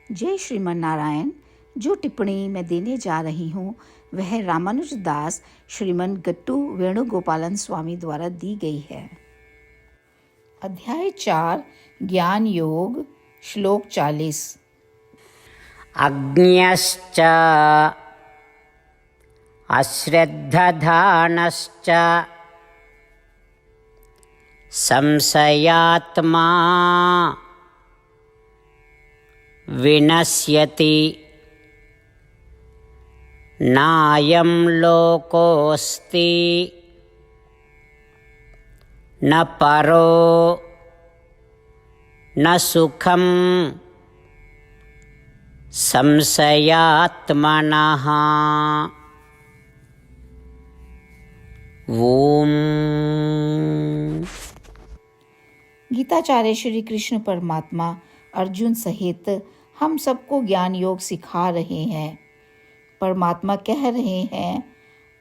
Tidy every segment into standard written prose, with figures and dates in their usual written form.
जय श्रीमन नारायण। जो टिप्पणी मैं देने जा रही हूँ वह रामानुज दास श्रीमन गट्टू वेणुगोपालन स्वामी द्वारा दी गई है। अध्याय 4 ज्ञान योग, श्लोक 40। अज्ञश्च अश्रद्धधानश्च संशयात्मा विनश्यति नायं लोकोऽस्ति न परो न सुखं संशयात्मनः। ओम। गीताचार्य श्री कृष्ण परमात्मा अर्जुन सहित हम सबको ज्ञान योग सिखा रहे हैं। परमात्मा कह रहे हैं,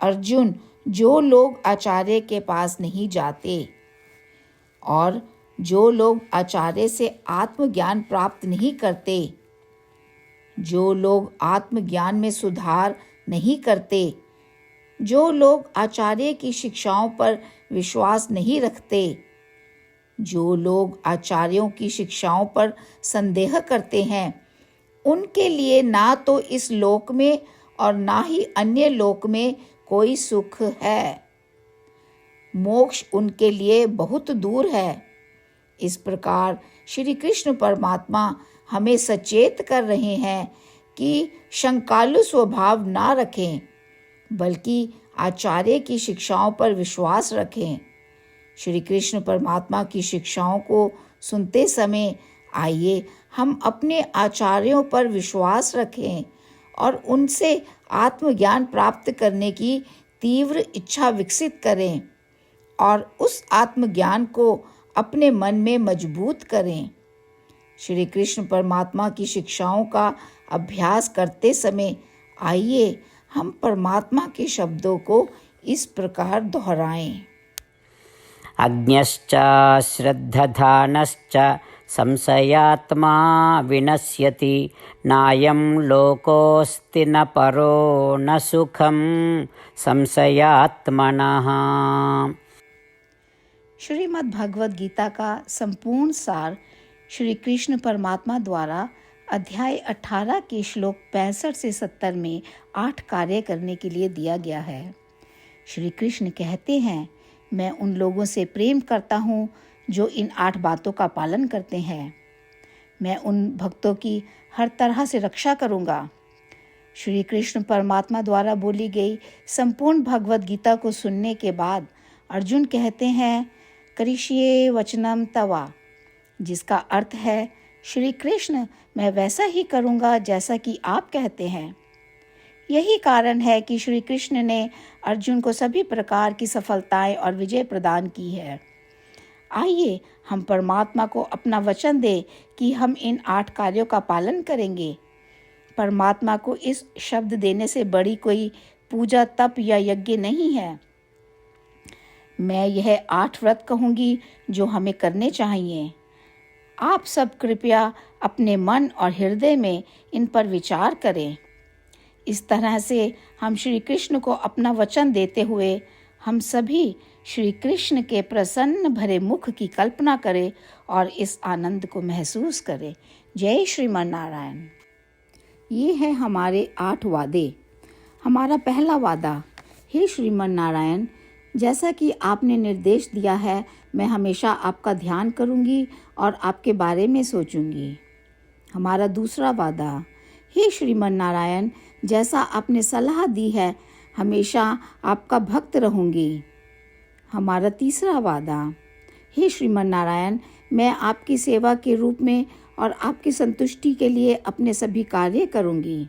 अर्जुन, जो लोग आचार्य के पास नहीं जाते और जो लोग आचार्य से आत्मज्ञान प्राप्त नहीं करते, जो लोग आत्मज्ञान में सुधार नहीं करते, जो लोग आचार्य की शिक्षाओं पर विश्वास नहीं रखते, जो लोग आचार्यों की शिक्षाओं पर संदेह करते हैं, उनके लिए ना तो इस लोक में और ना ही अन्य लोक में कोई सुख है। मोक्ष उनके लिए बहुत दूर है। इस प्रकार श्री कृष्ण परमात्मा हमें सचेत कर रहे हैं कि शंकालु स्वभाव ना रखें, बल्कि आचार्य की शिक्षाओं पर विश्वास रखें। श्री कृष्ण परमात्मा की शिक्षाओं को सुनते समय आइए हम अपने आचार्यों पर विश्वास रखें और उनसे आत्मज्ञान प्राप्त करने की तीव्र इच्छा विकसित करें और उस आत्मज्ञान को अपने मन में मजबूत करें। श्री कृष्ण परमात्मा की शिक्षाओं का अभ्यास करते समय आइए हम परमात्मा के शब्दों को इस प्रकार दोहराएं। अज्ञश्च श्रद्धधानश्च संशयात्मा विनश्यति नायं लोकोऽस्ति न परो न सुखं संशयात्मनः। श्रीमद् भगवद गीता का संपूर्ण सार श्री कृष्ण परमात्मा द्वारा अध्याय 18 के श्लोक 65 से 70 में 8 कार्य करने के लिए दिया गया है। श्री कृष्ण कहते हैं, मैं उन लोगों से प्रेम करता हूँ जो इन 8 बातों का पालन करते हैं। मैं उन भक्तों की हर तरह से रक्षा करूँगा। श्री कृष्ण परमात्मा द्वारा बोली गई संपूर्ण भगवद गीता को सुनने के बाद अर्जुन कहते हैं, करिष्ये वचनम तवा, जिसका अर्थ है, श्री कृष्ण, मैं वैसा ही करूँगा जैसा कि आप कहते हैं। यही कारण है कि श्री कृष्ण ने अर्जुन को सभी प्रकार की सफलताएं और विजय प्रदान की है। आइए हम परमात्मा को अपना वचन दें कि हम इन 8 कार्यों का पालन करेंगे। परमात्मा को इस शब्द देने से बड़ी कोई पूजा, तप या यज्ञ नहीं है। मैं यह 8 व्रत कहूँगी जो हमें करने चाहिए। आप सब कृपया अपने मन और हृदय में इन पर विचार करें। इस तरह से हम श्री कृष्ण को अपना वचन देते हुए हम सभी श्री कृष्ण के प्रसन्न भरे मुख की कल्पना करें और इस आनंद को महसूस करें। जय श्रीमन नारायण। ये है हमारे 8 वादे। हमारा पहला वादा, हे श्रीमन नारायण, जैसा कि आपने निर्देश दिया है, मैं हमेशा आपका ध्यान करूंगी और आपके बारे में सोचूंगी। हमारा दूसरा वादा, हे श्रीमन नारायण, जैसा आपने सलाह दी है, हमेशा आपका भक्त रहूंगी। हमारा तीसरा वादा, हे श्रीमन नारायण, मैं आपकी सेवा के रूप में और आपकी संतुष्टि के लिए अपने सभी कार्य करूंगी।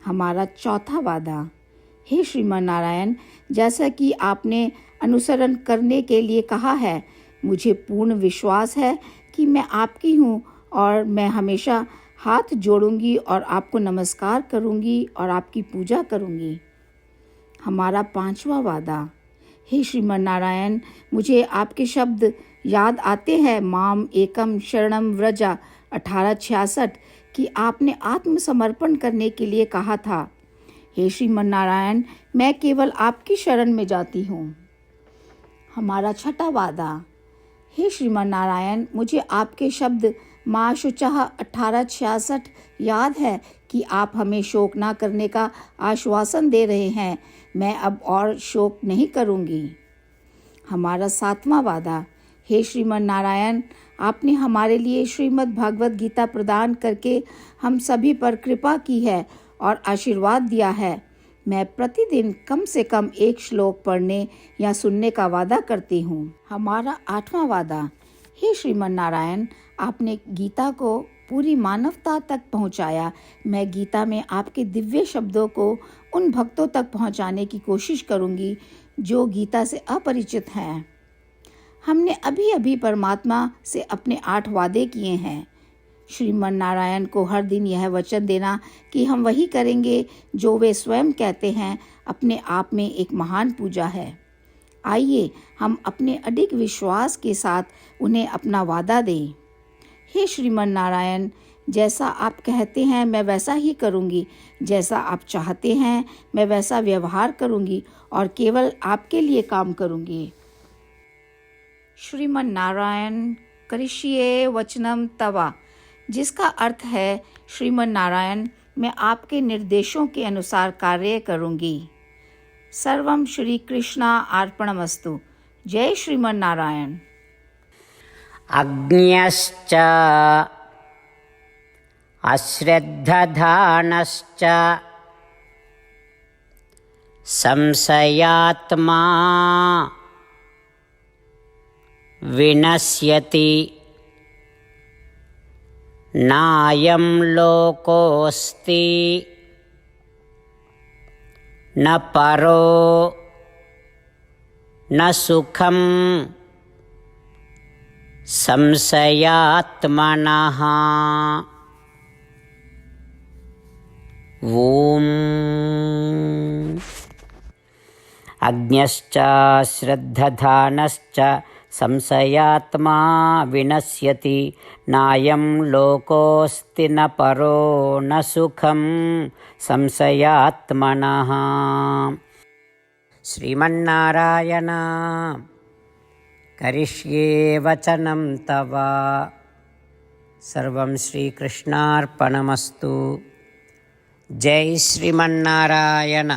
हमारा चौथा वादा, हे श्रीमन नारायण, जैसा कि आपने अनुसरण करने के लिए कहा है, मुझे पूर्ण विश्वास है कि मैं आपकी हूँ और मैं हमेशा हाथ जोड़ूंगी और आपको नमस्कार करूंगी और आपकी पूजा करूंगी। हमारा 5वां वादा, हे श्रीमन नारायण, मुझे आपके शब्द याद आते हैं, माम एकम शरणम व्रजा 1866 कि आपने आत्मसमर्पण करने के लिए कहा था। हे श्रीमन नारायण, मैं केवल आपकी शरण में जाती हूँ। हमारा छठा वादा। हे श्रीमन नारायण, मुझे आपके शब्द माँ शुचः 1866 याद है कि आप हमें शोक ना करने का आश्वासन दे रहे हैं। मैं अब और शोक नहीं करूँगी। हमारा सातवां वादा। हे श्रीमन नारायण, आपने हमारे लिए श्रीमद् भागवत गीता प्रदान करके हम सभी पर कृपा की है और आशीर्वाद दिया है। मैं प्रतिदिन कम से कम एक श्लोक पढ़ने या सुनने का वादा करती हूँ। हमारा आठवां वादा। हे श्रीमन नारायण, आपने गीता को पूरी मानवता तक पहुँचाया। मैं गीता में आपके दिव्य शब्दों को उन भक्तों तक पहुँचाने की कोशिश करूँगी जो गीता से अपरिचित हैं। हमने अभी अभी परमात्मा से अपने 8 वादे किए हैं। श्रीमन नारायण को हर दिन यह वचन देना कि हम वही करेंगे जो वे स्वयं कहते हैं, अपने आप में एक महान पूजा है। आइए हम अपने अडिग विश्वास के साथ उन्हें अपना वादा दें। हे श्रीमन नारायण, जैसा आप कहते हैं मैं वैसा ही करूँगी। जैसा आप चाहते हैं मैं वैसा व्यवहार करूँगी और केवल आपके लिए काम करूँगी। श्रीमन नारायण करिष्ये वचनम तवा, जिसका अर्थ है श्रीमन नारायण, मैं आपके निर्देशों के अनुसार कार्य करूँगी। सर्वम श्री कृष्णा अर्पणमस्तु। जय श्रीमन नारायण। अज्ञश्च अश्रद्धधानश्च संशयात्मा विनश्यति नायं लोकोऽस्ति न परो न सुखं संशयात्मनः। ॐ अज्ञश्च श्रद्धधानश्च संशयात्मा विनश्यति नायं लोकोऽस्ति न परो न सुखं संशयात्मनः। श्रीमन्नारायण करिष्ये वचनं तव। सर्वं श्रीकृष्णार्पणमस्तु। जय श्रीमन्नारायण।